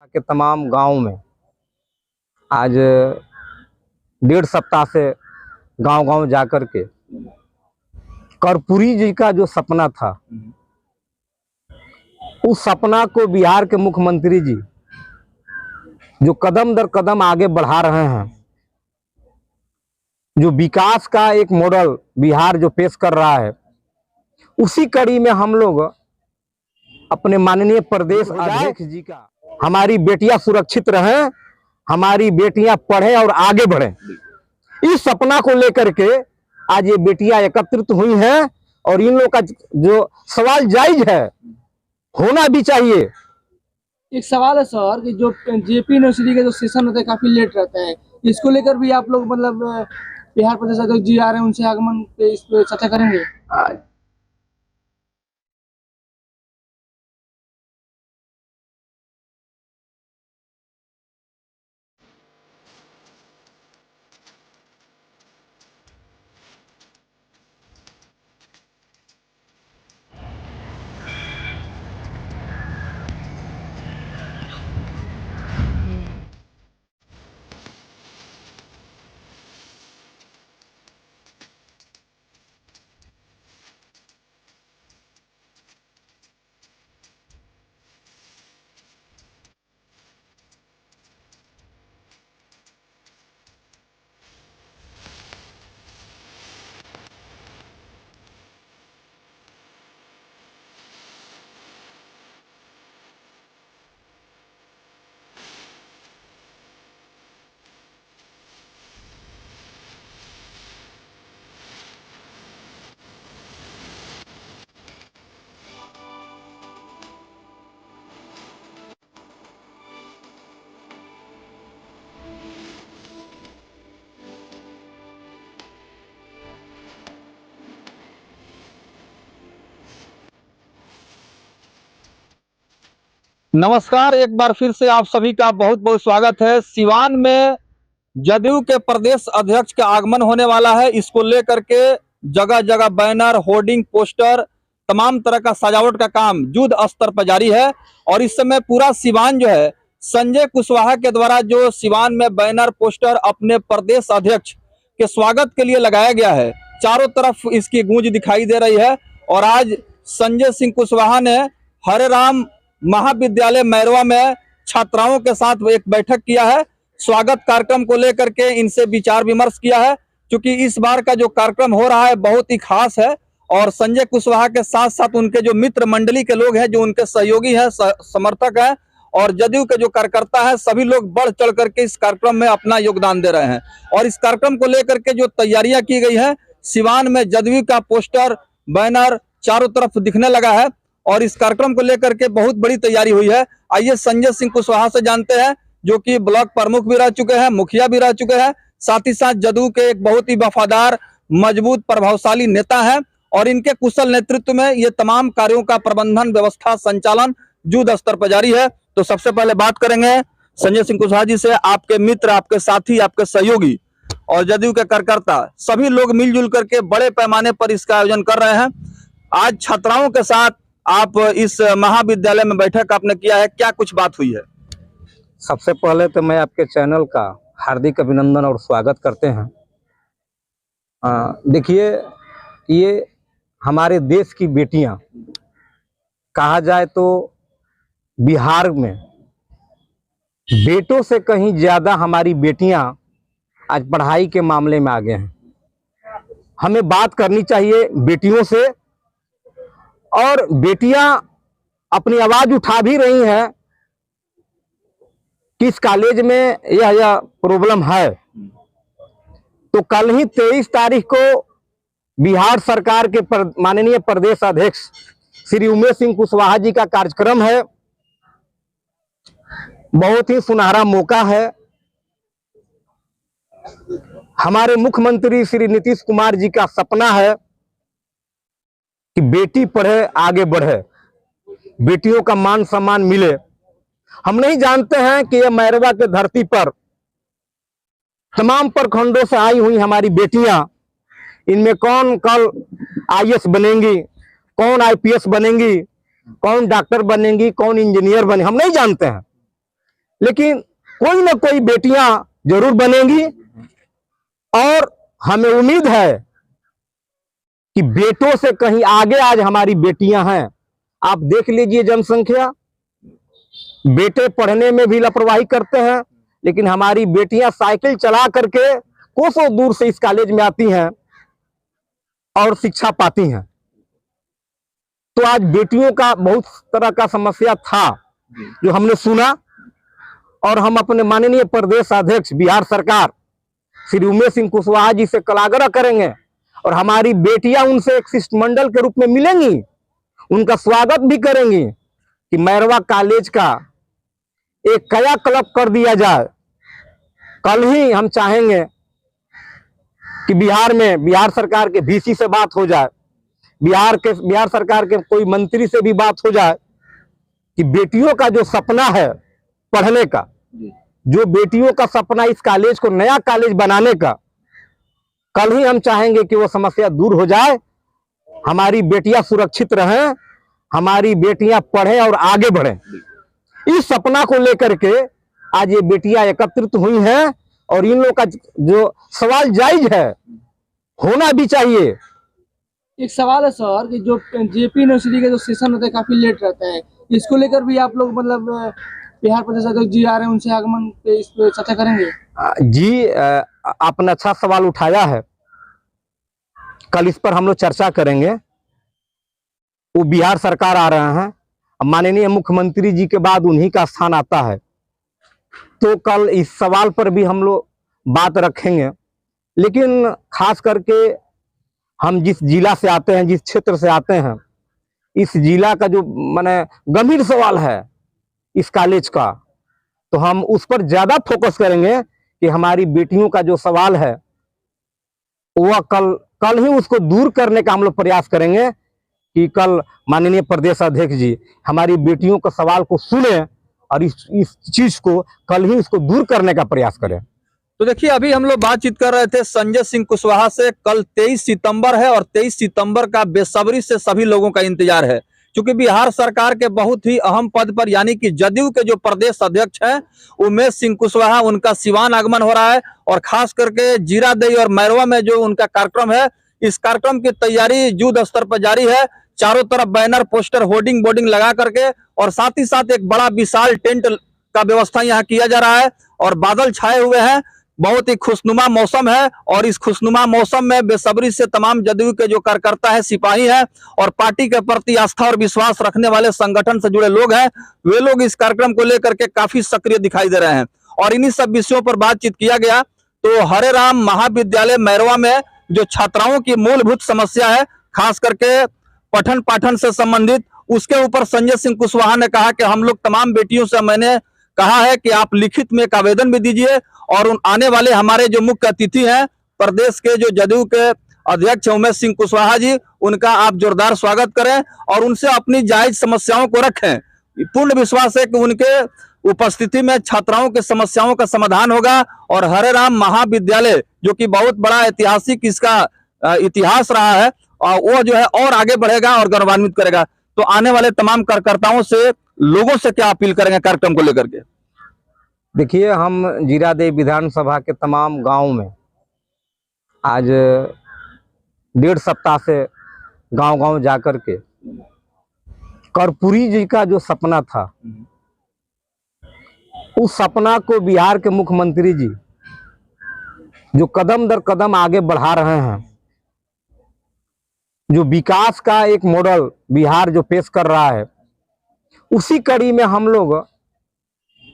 के तमाम गांव में आज 1.5 सप्ताह से गांव-गांव जाकर के कर्पूरी जी का जो सपना था, उस सपना को बिहार के मुख्यमंत्री जी जो कदम दर कदम आगे बढ़ा रहे हैं, जो विकास का एक मॉडल बिहार जो पेश कर रहा है, उसी कड़ी में हम लोग अपने माननीय प्रदेश अध्यक्ष जी का हमारी बेटियां सुरक्षित रहें, हमारी बेटियां पढ़ें और आगे बढ़ें, इस सपना को लेकर के आज ये बेटियां एकत्रित हुई हैं। और इन लोगों का जो सवाल जायज है, होना भी चाहिए। एक सवाल है सर कि जो जेपी यूनिवर्सिटी का जो सेशन होता है काफी लेट रहता है, इसको लेकर भी आप लोग मतलब बिहार प्रदेश अध्यक्ष जी आ रहे हैं, उनसे आगमन पे इस पे चर्चा करेंगे। नमस्कार, एक बार फिर से आप सभी का बहुत बहुत स्वागत है। सिवान में जदयू के प्रदेश अध्यक्ष का आगमन होने वाला है। इसको लेकर के जगह जगह बैनर, होर्डिंग, पोस्टर, तमाम तरह का सजावट का काम युद्ध स्तर पर जारी है। और इस समय पूरा सिवान जो है, संजय कुशवाहा के द्वारा जो सिवान में बैनर, पोस्टर अपने प्रदेश अध्यक्ष के स्वागत के लिए लगाया गया है, चारों तरफ इसकी गूंज दिखाई दे रही है। और आज संजय सिंह कुशवाहा ने हरे राम महाविद्यालय मैरवा में छात्राओं के साथ एक बैठक किया है। स्वागत कार्यक्रम को लेकर के इनसे विचार विमर्श किया है, क्योंकि इस बार का जो कार्यक्रम हो रहा है बहुत ही खास है। और संजय कुशवाहा के साथ साथ उनके जो मित्र मंडली के लोग हैं, जो उनके सहयोगी हैं, समर्थक हैं, और जदयू के जो कार्यकर्ता है, सभी लोग बढ़ चढ़ करके इस कार्यक्रम में अपना योगदान दे रहे हैं। और इस कार्यक्रम को लेकर के जो तैयारियां की गई है, सिवान में जदयू का पोस्टर, बैनर चारों तरफ दिखने लगा है। और इस कार्यक्रम को लेकर के बहुत बड़ी तैयारी हुई है। आइए संजय सिंह कुशवाहा से जानते हैं, जो कि ब्लॉक प्रमुख भी रह चुके हैं, मुखिया भी रह चुके हैं, साथ ही साथ जदयू के एक बहुत ही वफादार, मजबूत, प्रभावशाली नेता हैं। और इनके कुशल नेतृत्व में ये तमाम कार्यों का प्रबंधन, व्यवस्था, संचालन युद्ध स्तर पर जारी है। तो सबसे पहले बात करेंगे संजय सिंह कुशवाहा जी से। आपके मित्र, आपके साथी, आपके सहयोगी और जदयू के कार्यकर्ता सभी लोग मिलजुल करके बड़े पैमाने पर इसका आयोजन कर रहे हैं। आज छात्राओं के साथ आप इस महाविद्यालय में बैठक आपने किया है, क्या कुछ बात हुई है? सबसे पहले तो मैं आपके चैनल का हार्दिक अभिनंदन और स्वागत करते हैं। देखिए, ये हमारे देश की बेटियां, कहा जाए तो बिहार में बेटों से कहीं ज्यादा हमारी बेटियां आज पढ़ाई के मामले में आगे हैं। हमें बात करनी चाहिए बेटियों से, और बेटियां अपनी आवाज उठा भी रही हैं कि इस कॉलेज में यह प्रॉब्लम है। तो कल ही 23 तारीख को बिहार सरकार के माननीय प्रदेश अध्यक्ष श्री उमेश सिंह कुशवाहा जी का कार्यक्रम है। बहुत ही सुनहरा मौका है। हमारे मुख्यमंत्री श्री नीतीश कुमार जी का सपना है कि बेटी पढ़े, आगे बढ़े, बेटियों का मान सम्मान मिले। हम नहीं जानते हैं कि यह मैरवा के धरती पर तमाम प्रखंडों से आई हुई हमारी बेटियां, इनमें कौन कल आईएएस बनेंगी, कौन आईपीएस बनेंगी, कौन डॉक्टर बनेंगी, कौन इंजीनियर बने, हम नहीं जानते हैं। लेकिन कोई ना कोई बेटियां जरूर बनेंगी और हमें उम्मीद है कि बेटों से कहीं आगे आज हमारी बेटियां हैं। आप देख लीजिए जनसंख्या, बेटे पढ़ने में भी लापरवाही करते हैं, लेकिन हमारी बेटियां साइकिल चला करके कोसों दूर से इस कॉलेज में आती हैं और शिक्षा पाती हैं। तो आज बेटियों का बहुत तरह का समस्या था जो हमने सुना, और हम अपने माननीय प्रदेश अध्यक्ष बिहार सरकार श्री उमेश सिंह कुशवाहा जी से कल आग्रह करेंगे, और हमारी बेटियां उनसे एक शिष्टमंडल के रूप में मिलेंगी, उनका स्वागत भी करेंगी कि मैरवा कॉलेज का एक कायाकल्प कर दिया जाए। कल ही हम चाहेंगे कि बिहार सरकार के VC से बात हो जाए, बिहार सरकार के कोई मंत्री से भी बात हो जाए कि बेटियों का जो सपना है पढ़ने का, जो बेटियों का सपना इस कॉलेज को नया कॉलेज बनाने का, कल ही हम चाहेंगे कि वो समस्या दूर हो जाए, हमारी बेटियां सुरक्षित रहें, हमारी बेटियां पढ़ें और आगे बढ़ें। इस सपना को लेकर के आज ये बेटियां एकत्रित हुई हैं, और इन लोगों का जो सवाल जायज है, होना भी चाहिए। एक सवाल है सर कि जो जेपी यूनिवर्सिटी का जो सेशन होता है काफी लेट रहता है, इसको लेकर भी आप लोग मतलब बिहार प्रदेश अध्यक्ष जी आ रहे हैं, उनसे आगमन पे इस पे चर्चा करेंगे? जी, आपने अच्छा सवाल उठाया है, कल इस पर हम लोग चर्चा करेंगे। वो बिहार सरकार आ रहे हैं, माननीय मुख्यमंत्री जी के बाद उन्हीं का स्थान आता है, तो कल इस सवाल पर भी हम लोग बात रखेंगे। लेकिन खास करके हम जिस जिला से आते हैं, जिस क्षेत्र से आते हैं, इस जिला का जो माने गंभीर सवाल है इस कॉलेज का, तो हम उस पर ज्यादा फोकस करेंगे कि हमारी बेटियों का जो सवाल है वह कल ही उसको दूर करने का हम लोग प्रयास करेंगे कि कल माननीय प्रदेश अध्यक्ष जी हमारी बेटियों के सवाल को सुने और इस चीज को कल ही उसको दूर करने का प्रयास करें। तो देखिए, अभी हम लोग बातचीत कर रहे थे संजय सिंह कुशवाहा से। कल 23 सितंबर है और 23 सितंबर का बेसब्री से सभी लोगों का इंतजार है, क्योंकि बिहार सरकार के बहुत ही अहम पद पर यानी कि जदयू के जो प्रदेश अध्यक्ष हैं उमेश सिंह कुशवाहा, उनका सिवान आगमन हो रहा है। और खास करके जीरादेई और मैरवा में जो उनका कार्यक्रम है, इस कार्यक्रम की तैयारी युद्ध स्तर पर जारी है। चारों तरफ बैनर, पोस्टर, होर्डिंग बोर्डिंग लगा करके, और साथ ही साथ एक बड़ा विशाल टेंट का व्यवस्था यहाँ किया जा रहा है, और बादल छाए हुए हैं। बहुत ही खुशनुमा मौसम है, और इस खुशनुमा मौसम में बेसब्री से तमाम जदयू के जो कार्यकर्ता है, सिपाही हैं, और पार्टी के प्रति आस्था और विश्वास रखने वाले संगठन से जुड़े लोग हैं, वे लोग इस कार्यक्रम को लेकर के काफी सक्रिय दिखाई दे रहे हैं। और इन्हीं सब विषयों पर बातचीत किया गया। तो हरे राम महाविद्यालय मैरवा में जो छात्राओं की मूलभूत समस्या है, खास करके पठन पाठन से संबंधित, उसके ऊपर संजय सिंह कुशवाहा ने कहा कि हम लोग तमाम बेटियों से, मैंने कहा है कि आप लिखित में एक आवेदन भी दीजिए, और उन आने वाले हमारे जो मुख्य अतिथि हैं प्रदेश के जो जदयू के अध्यक्ष उमेश सिंह कुशवाहा जी, उनका आप जोरदार स्वागत करें और उनसे अपनी जायज समस्याओं को रखें। पूर्ण विश्वास है कि उनके उपस्थिति में छात्राओं के समस्याओं का समाधान होगा, और हरे राम महाविद्यालय जो कि बहुत बड़ा ऐतिहासिक इसका इतिहास रहा है, वो जो है और आगे बढ़ेगा और गौरवान्वित करेगा। तो आने वाले तमाम कार्यकर्ताओं से, लोगों से क्या अपील करेंगे कार्यक्रम को लेकर के? देखिए, हम जीरादेई विधानसभा के तमाम गांव में आज 1.5 सप्ताह से गांव-गांव जाकर के कर्पूरी जी का जो सपना था, उस सपना को बिहार के मुख्यमंत्री जी जो कदम दर कदम आगे बढ़ा रहे हैं, जो विकास का एक मॉडल बिहार जो पेश कर रहा है, उसी कड़ी में हम लोग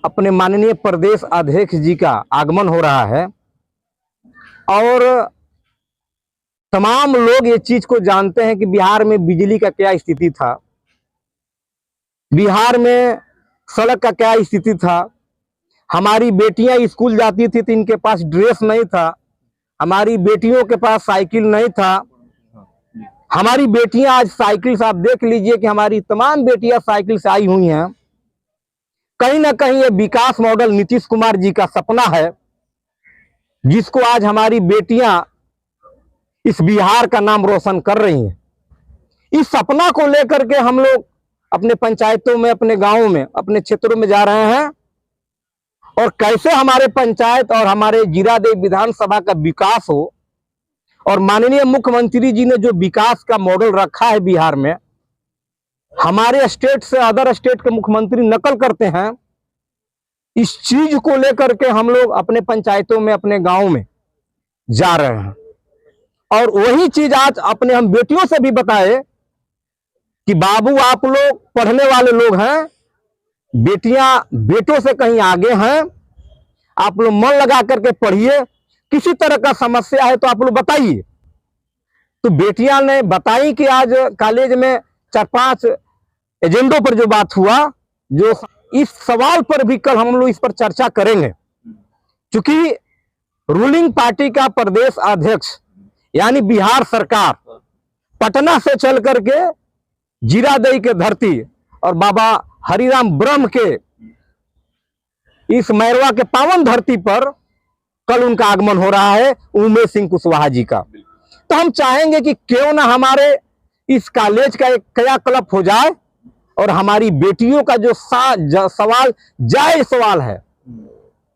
अपने माननीय प्रदेश अध्यक्ष जी का आगमन हो रहा है। और तमाम लोग ये चीज को जानते हैं कि बिहार में बिजली का क्या स्थिति था, बिहार में सड़क का क्या स्थिति था। हमारी बेटियां स्कूल जाती थी तो इनके पास ड्रेस नहीं था, हमारी बेटियों के पास साइकिल नहीं था। हमारी बेटियां आज साइकिल से, आप देख लीजिए कि हमारी तमाम बेटियां साइकिल से आई हुई हैं। कहीं ना कहीं ये विकास मॉडल नीतीश कुमार जी का सपना है, जिसको आज हमारी बेटियां इस बिहार का नाम रोशन कर रही हैं। इस सपना को लेकर के हम लोग अपने पंचायतों में, अपने गांवों में, अपने क्षेत्रों में जा रहे हैं, और कैसे हमारे पंचायत और हमारे जीरादेई विधानसभा का विकास हो। और माननीय मुख्यमंत्री जी ने जो विकास का मॉडल रखा है बिहार में, हमारे स्टेट से अदर स्टेट के मुख्यमंत्री नकल करते हैं। इस चीज को लेकर के हम लोग अपने पंचायतों में, अपने गांव में जा रहे हैं। और वही चीज आज अपने हम बेटियों से भी बताए कि बाबू आप लोग पढ़ने वाले लोग हैं, बेटियां बेटों से कहीं आगे हैं, आप लोग मन लगा करके पढ़िए, किसी तरह का समस्या है तो आप लोग बताइए। तो बेटियां ने बताई कि आज कॉलेज में 4-5 एजेंडों पर जो बात हुआ, जो इस सवाल पर भी कल हम लोग इस पर चर्चा करेंगे। क्योंकि रूलिंग पार्टी का प्रदेश अध्यक्ष यानी बिहार सरकार पटना से चल करके जीरादेई के धरती और बाबा हरिराम ब्रह्म के इस मैरवा के पावन धरती पर कल उनका आगमन हो रहा है, उमेश सिंह कुशवाहा जी का। तो हम चाहेंगे कि क्यों ना हमारे इस कॉलेज का एक क्रियाकलाप हो जाए और हमारी बेटियों का जो सवाल जायज सवाल है,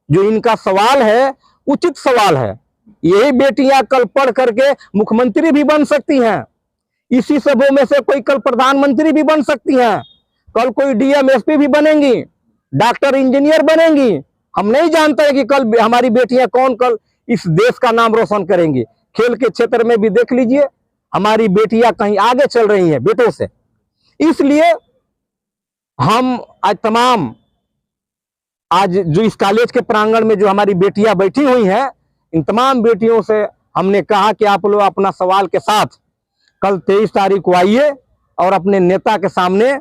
जो इनका सवाल है उचित सवाल है, यही बेटियां कल पढ़ करके मुख्यमंत्री भी बन सकती हैं, इसी सबों में से कोई कल प्रधानमंत्री भी बन सकती हैं, कल कोई डीएम एसपी भी बनेंगी, डॉक्टर इंजीनियर बनेंगी। हम नहीं जानते हैं कि कल हमारी बेटियां कौन कल इस देश का नाम रोशन करेंगी। खेल के क्षेत्र में भी देख लीजिए, हमारी बेटियां कहीं आगे चल रही हैं बेटों से। इसलिए हम आज जो इस कॉलेज के प्रांगण में जो हमारी बेटियां बैठी हुई हैं, इन तमाम बेटियों से हमने कहा कि आप लोग अपना सवाल के साथ कल 23 तारीख को आइए और अपने नेता के सामने,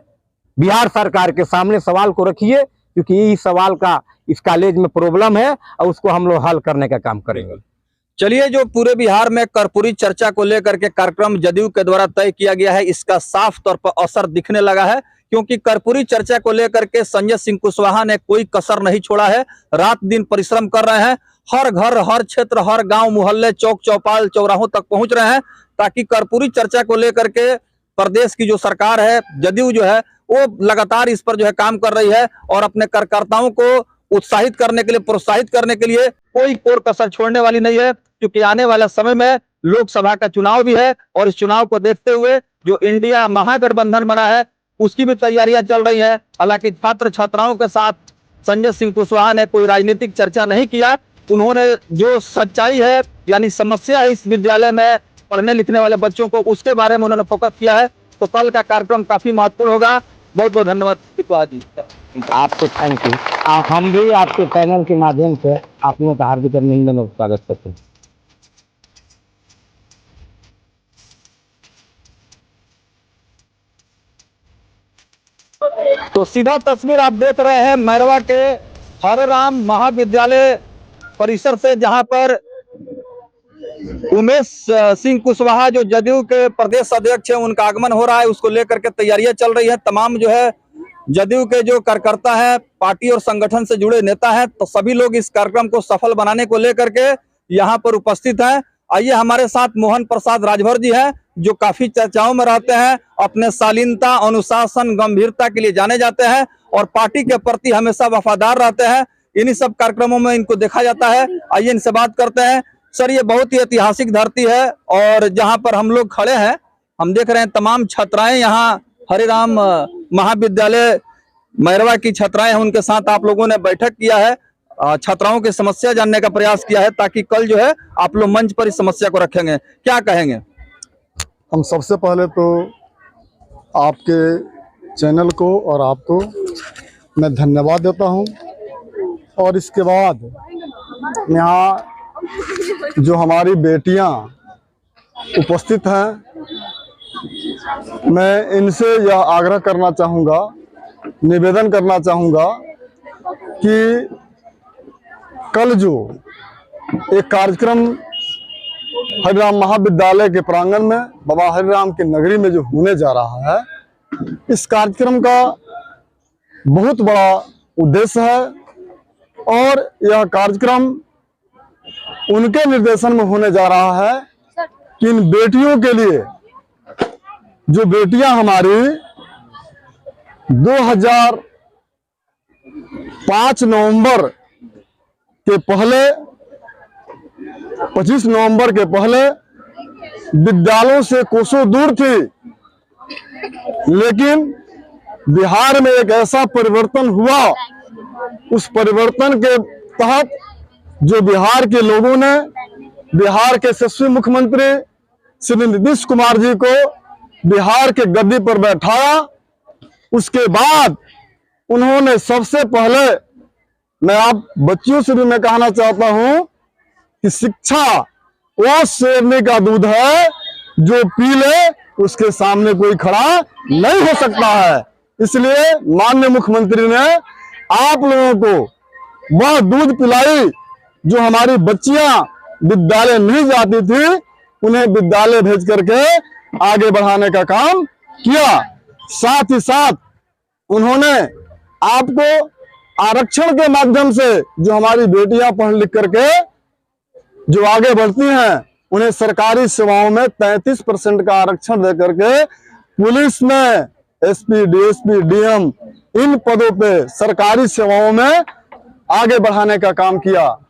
बिहार सरकार के सामने सवाल को रखिए, क्योंकि यही सवाल का इस कॉलेज में प्रॉब्लम है और उसको हम लोग हल करने का काम करेंगे। चलिए, जो पूरे बिहार में कर्पूरी चर्चा को लेकर के कार्यक्रम जदयू के द्वारा तय किया गया है, इसका साफ तौर पर असर दिखने लगा है। क्योंकि कर्पूरी चर्चा को लेकर के संजय सिंह कुशवाहा ने कोई कसर नहीं छोड़ा है, रात दिन परिश्रम कर रहे हैं, हर घर, हर क्षेत्र, हर गांव, मोहल्ले, चौक चौपाल, चौराहों तक पहुंच रहे हैं, ताकि कर्पूरी चर्चा को लेकर के प्रदेश की जो सरकार है, जदयू जो है, वो लगातार इस पर जो है काम कर रही है और अपने कार्यकर्ताओं को उत्साहित करने के लिए, प्रोत्साहित करने के लिए कोई कसर छोड़ने वाली नहीं है। क्योंकि आने वाला समय में लोकसभा का चुनाव भी है और इस चुनाव को देखते हुए जो इंडिया महागठबंधन बना है, उसकी भी तैयारियां चल रही है। हालांकि छात्र छात्राओं के साथ संजय सिंह कुशवाहा ने कोई राजनीतिक चर्चा नहीं किया। उन्होंने जो सच्चाई है, यानी समस्या है इस विद्यालय में पढ़ने लिखने वाले बच्चों को, उसके बारे में उन्होंने फोकस किया है। तो कल का कार्यक्रम काफी महत्वपूर्ण होगा। बहुत बहुत धन्यवाद जी। आपको थैंक यू। हम भी आपके चैनल के माध्यम से आप लोगों का हार्दिक अभिनंदन और स्वागत करते हैं। तो सीधा तस्वीर आप देख रहे हैं मैरवा के हरिराम महाविद्यालय परिसर से, जहां पर उमेश सिंह कुशवाहा जो जदयू के प्रदेश अध्यक्ष हैं, उनका आगमन हो रहा है। उसको लेकर के तैयारियां चल रही है। तमाम जो है जदयू के जो कार्यकर्ता हैं, पार्टी और संगठन से जुड़े नेता हैं, तो सभी लोग इस कार्यक्रम को सफल बनाने को लेकर के यहाँ पर उपस्थित हैं। आइए, हमारे साथ मोहन प्रसाद राजभर जी हैं, जो काफी चर्चाओं में रहते हैं, अपने शालीनता, अनुशासन, गंभीरता के लिए जाने जाते हैं और पार्टी के प्रति हमेशा वफादार रहते हैं। इन्हीं सब कार्यक्रमों में इनको देखा जाता है। आइए इनसे बात करते हैं। सर, ये बहुत ही ऐतिहासिक धरती है और जहाँ पर हम लोग खड़े हैं, हम देख रहे हैं तमाम छात्राएं यहाँ हरिराम महाविद्यालय मैरवा की छात्राएं हैं, उनके साथ आप लोगों ने बैठक किया है, छात्राओं की समस्या जानने का प्रयास किया है, ताकि कल जो है आप लोग मंच पर इस समस्या को रखेंगे। क्या कहेंगे? हम सबसे पहले तो आपके चैनल को और आपको मैं धन्यवाद देता हूं, और इसके बाद यहाँ जो हमारी बेटियां उपस्थित हैं, मैं इनसे यह आग्रह करना चाहूँगा, निवेदन करना चाहूँगा कि कल जो एक कार्यक्रम हरिराम महाविद्यालय के प्रांगण में, बाबा हरिराम की नगरी में जो होने जा रहा है, इस कार्यक्रम का बहुत बड़ा उद्देश्य है और यह कार्यक्रम उनके निर्देशन में होने जा रहा है कि इन बेटियों के लिए, जो बेटियां हमारी 2005 नवंबर के पहले 25 नवंबर के पहले विद्यालयों से कोसों दूर थी, लेकिन बिहार में एक ऐसा परिवर्तन हुआ, उस परिवर्तन के तहत जो बिहार के लोगों ने बिहार के यशस्वी मुख्यमंत्री श्री नीतीश कुमार जी को बिहार के गद्दी पर बैठाया। उसके बाद उन्होंने सबसे पहले, मैं आप बच्चियों से भी मैं कहना चाहता हूं कि शिक्षा वो शेरनी का दूध है, जो पी ले उसके सामने कोई खड़ा नहीं हो सकता है। इसलिए माननीय मुख्यमंत्री ने आप लोगों को वह दूध पिलाई जो हमारी बच्चियां विद्यालय नहीं जाती थी, उन्हें विद्यालय भेज करके आगे बढ़ाने का काम किया। साथ ही साथ उन्होंने आपको आरक्षण के माध्यम से जो हमारी बेटियां पढ़ लिख करके जो आगे बढ़ती हैं, उन्हें सरकारी सेवाओं में 33% का आरक्षण दे करके पुलिस में एसपी, डीएसपी, डीएम इन पदों पे सरकारी सेवाओं में आगे बढ़ाने का काम किया।